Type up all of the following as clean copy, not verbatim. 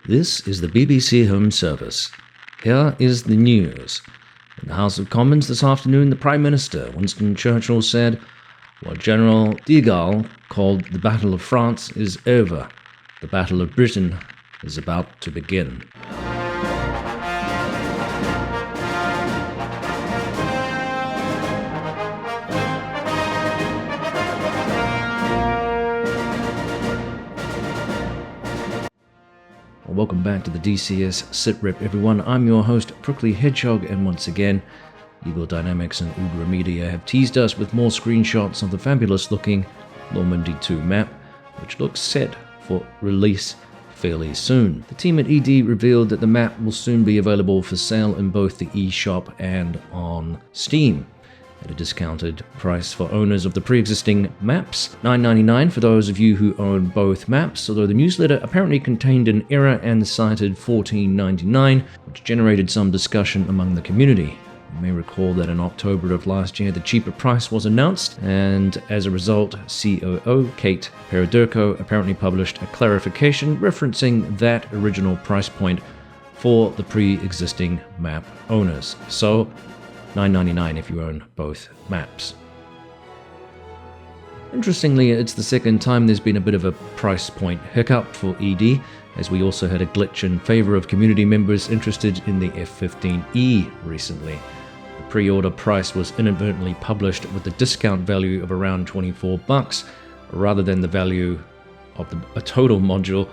This is the BBC Home Service. Here is the news. In the House of Commons this afternoon, the Prime Minister, Winston Churchill, said, "What General de Gaulle called the Battle of France is over. The Battle of Britain is about to begin." Welcome back to the DCS SITREP, everyone. I'm your host, Prickly Hedgehog, and once again, Eagle Dynamics and Ugra Media have teased us with more screenshots of the fabulous-looking Normandy 2 map, which looks set for release fairly soon. The team at ED revealed that the map will soon be available for sale in both the eShop and on Steam, at a discounted price for owners of the pre-existing maps, $9.99 for those of you who own both maps, although the newsletter apparently contained an error and cited $14.99, which generated some discussion among the community. You may recall that in October of last year, the cheaper price was announced, and as a result, COO Kate Perodurko apparently published a clarification referencing that original price point for the pre-existing map owners. So, $9.99 if you own both maps. Interestingly, it's the second time there's been a bit of a price point hiccup for ED, as we also had a glitch in favor of community members interested in the F-15E recently. The pre-order price was inadvertently published with the discount value of around $24, rather than the value of a total module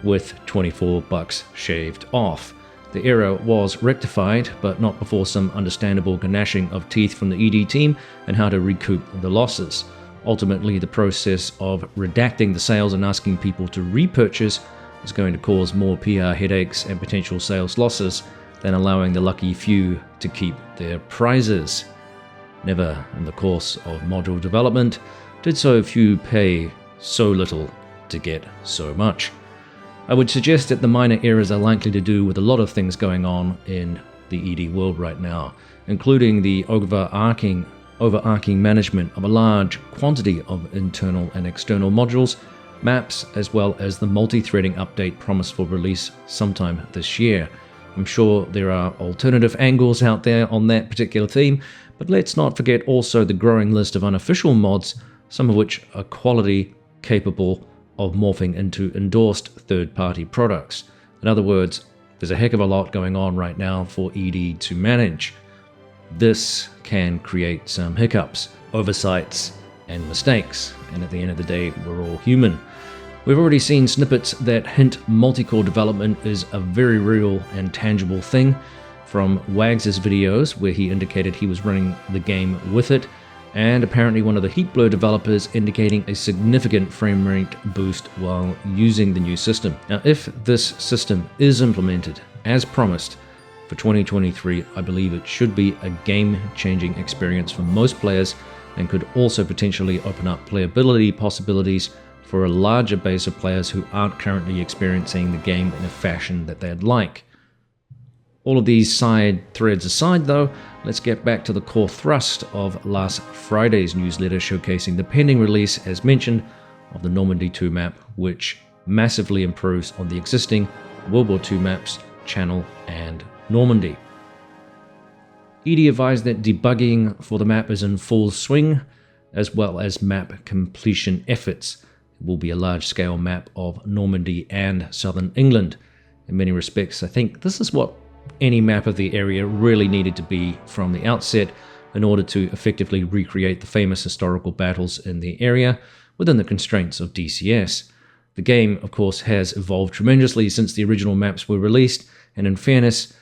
with $24 shaved off. The error was rectified, but not before some understandable gnashing of teeth from the ED team and how to recoup the losses. Ultimately, the process of redacting the sales and asking people to repurchase is going to cause more PR headaches and potential sales losses than allowing the lucky few to keep their prizes. Never in the course of module development did so few pay so little to get so much. I would suggest that the minor errors are likely to do with a lot of things going on in the ED world right now, including the overarching management of a large quantity of internal and external modules, maps, as well as the multi-threading update promised for release sometime this year. I'm sure there are alternative angles out there on that particular theme, but let's not forget also the growing list of unofficial mods, some of which are quality, capable of morphing into endorsed third-party products. In other words, there's a heck of a lot going on right now for ED to manage. This can create some hiccups, oversights, and mistakes, and at the end of the day, we're all human. We've already seen snippets that hint multi-core development is a very real and tangible thing, from Wags' videos where he indicated he was running the game with it, and apparently one of the Heat Blur developers indicating a significant frame rate boost while using the new system. Now, if this system is implemented as promised for 2023, I believe it should be a game-changing experience for most players and could also potentially open up playability possibilities for a larger base of players who aren't currently experiencing the game in a fashion that they'd like. All of these side threads aside though, let's get back to the core thrust of last Friday's newsletter showcasing the pending release, as mentioned, of the Normandy 2 map, which massively improves on the existing World War II maps, Channel and Normandy. ED advised that debugging for the map is in full swing, as well as map completion efforts. It will be a large-scale map of Normandy and southern England. In many respects, I think this is what any map of the area really needed to be from the outset in order to effectively recreate the famous historical battles in the area within the constraints of DCS. The game, of course, has evolved tremendously since the original maps were released, and in fairness,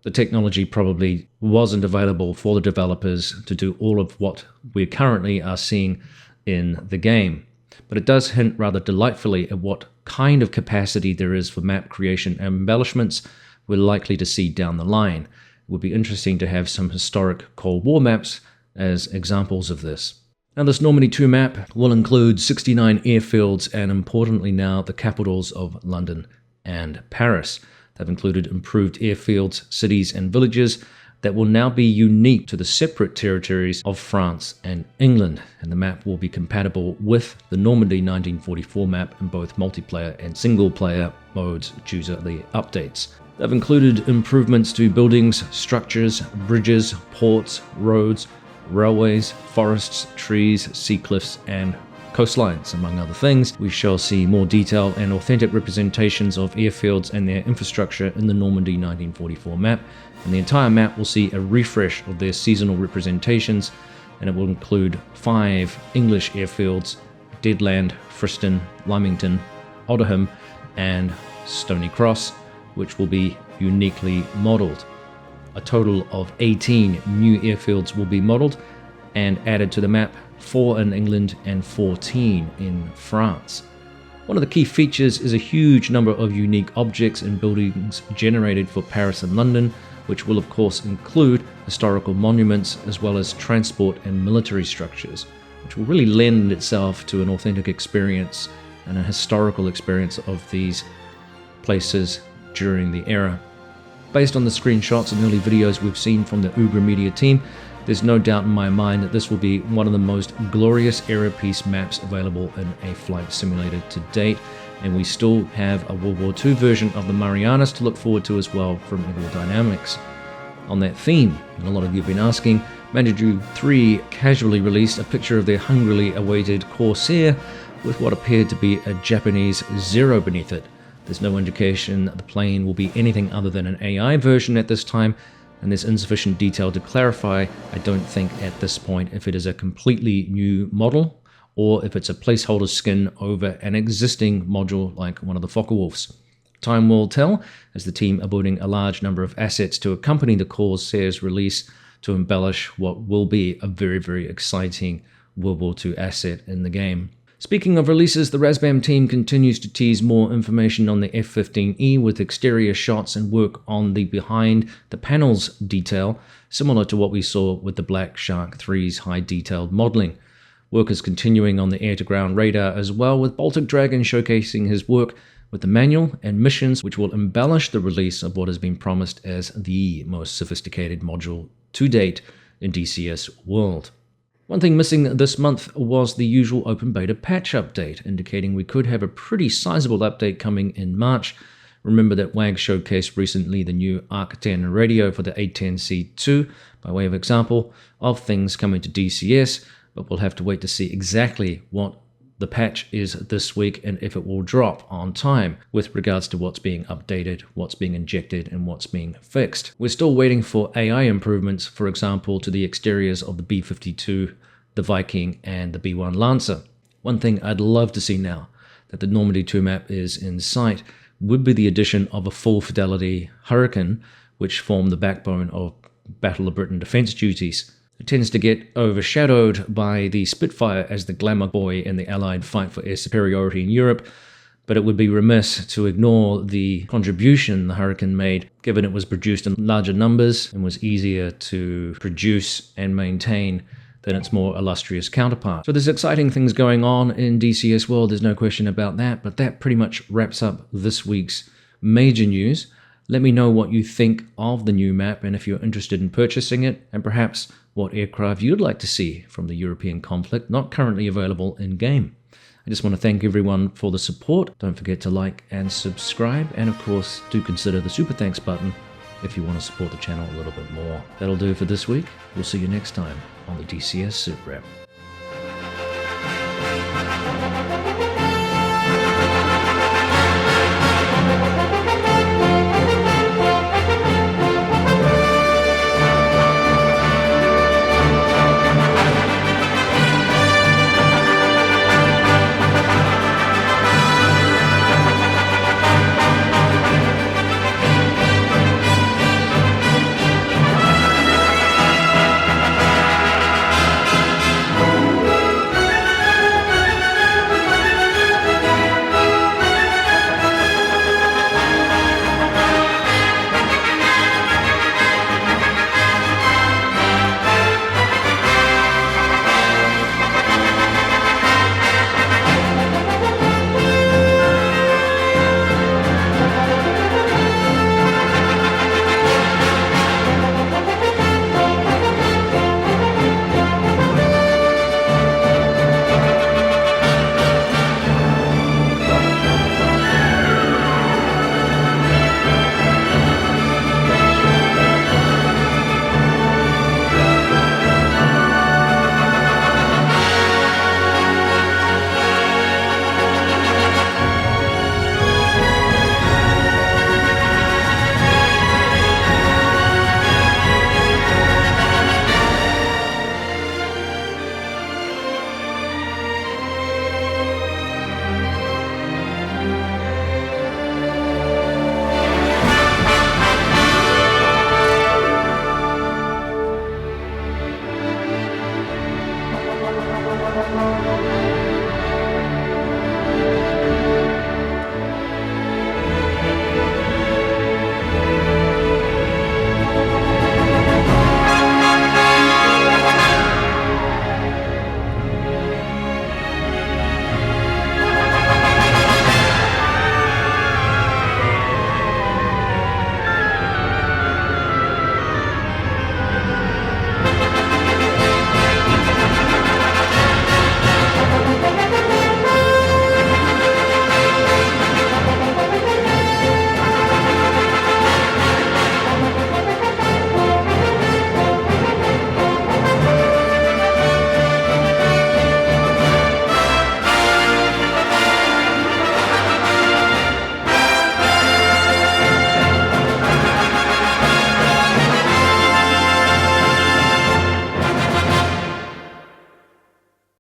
the technology probably wasn't available for the developers to do all of what we currently are seeing in the game. But it does hint rather delightfully at what kind of capacity there is for map creation and embellishments we're likely to see down the line. It would be interesting to have some historic Cold War maps as examples of this. Now, this Normandy 2 map will include 69 airfields and, importantly now, the capitals of London and Paris. They've included improved airfields, cities and villages, that will now be unique to the separate territories of France and England, and the map will be compatible with the Normandy 1944 map in both multiplayer and single-player modes due to the updates. They've included improvements to buildings, structures, bridges, ports, roads, railways, forests, trees, sea cliffs, and coastlines, among other things. We shall see more detailed and authentic representations of airfields and their infrastructure in the Normandy 1944 map, and the entire map will see a refresh of their seasonal representations, and it will include 5 English airfields: Deadland, Friston, Lymington, Oldham, and Stony Cross, which will be uniquely modelled. A total of 18 new airfields will be modelled and added to the map, 4 in England and 14 in France. One of the key features is a huge number of unique objects and buildings generated for Paris and London, which will of course include historical monuments as well as transport and military structures, which will really lend itself to an authentic experience and a historical experience of these places during the era. Based on the screenshots and early videos we've seen from the Ugra Media team, there's no doubt in my mind that this will be one of the most glorious era piece maps available in a flight simulator to date, and we still have a World War II version of the Marianas to look forward to as well from Aerodynamics. On that theme, and a lot of you have been asking, Magnitude3 casually released a picture of their hungrily awaited Corsair with what appeared to be a Japanese Zero beneath it. There's no indication that the plane will be anything other than an AI version at this time, and there's insufficient detail to clarify, I don't think at this point, if it is a completely new model or if it's a placeholder skin over an existing module like one of the Focke-Wulfs. Time will tell, as the team are building a large number of assets to accompany the Corsair's release to embellish what will be a very, very exciting World War II asset in the game. Speaking of releases, the Razbam team continues to tease more information on the F-15E with exterior shots and work on the behind the panels detail, similar to what we saw with the Black Shark 3's high detailed modeling. Work is continuing on the air-to-ground radar as well, with Baltic Dragon showcasing his work with the manual and missions, which will embellish the release of what has been promised as the most sophisticated module to date in DCS world. One thing missing this month was the usual open beta patch update, indicating we could have a pretty sizable update coming in March. Remember that WAG showcased recently the new ARC-10 radio for the A10C2, by way of example of things coming to DCS, but we'll have to wait to see exactly what the patch is this week and if it will drop on time with regards to what's being updated, what's being injected, and what's being fixed. We're still waiting for AI improvements, for example, to the exteriors of the B-52, the Viking, and the B-1 Lancer. One thing I'd love to see now that the Normandy 2 map is in sight would be the addition of a full fidelity Hurricane, which formed the backbone of Battle of Britain defense duties. It tends to get overshadowed by the Spitfire as the glamour boy in the Allied fight for air superiority in Europe, but it would be remiss to ignore the contribution the Hurricane made, given it was produced in larger numbers and was easier to produce and maintain than its more illustrious counterpart. So there's exciting things going on in DCS world, there's no question about that, but that pretty much wraps up this week's major news. Let me know what you think of the new map and if you're interested in purchasing it, and perhaps what aircraft you'd like to see from the European conflict not currently available in-game. I just want to thank everyone for the support. Don't forget to like and subscribe, and of course do consider the super thanks button if you want to support the channel a little bit more. That'll do for this week. We'll see you next time on the DCS SITREP. Bye.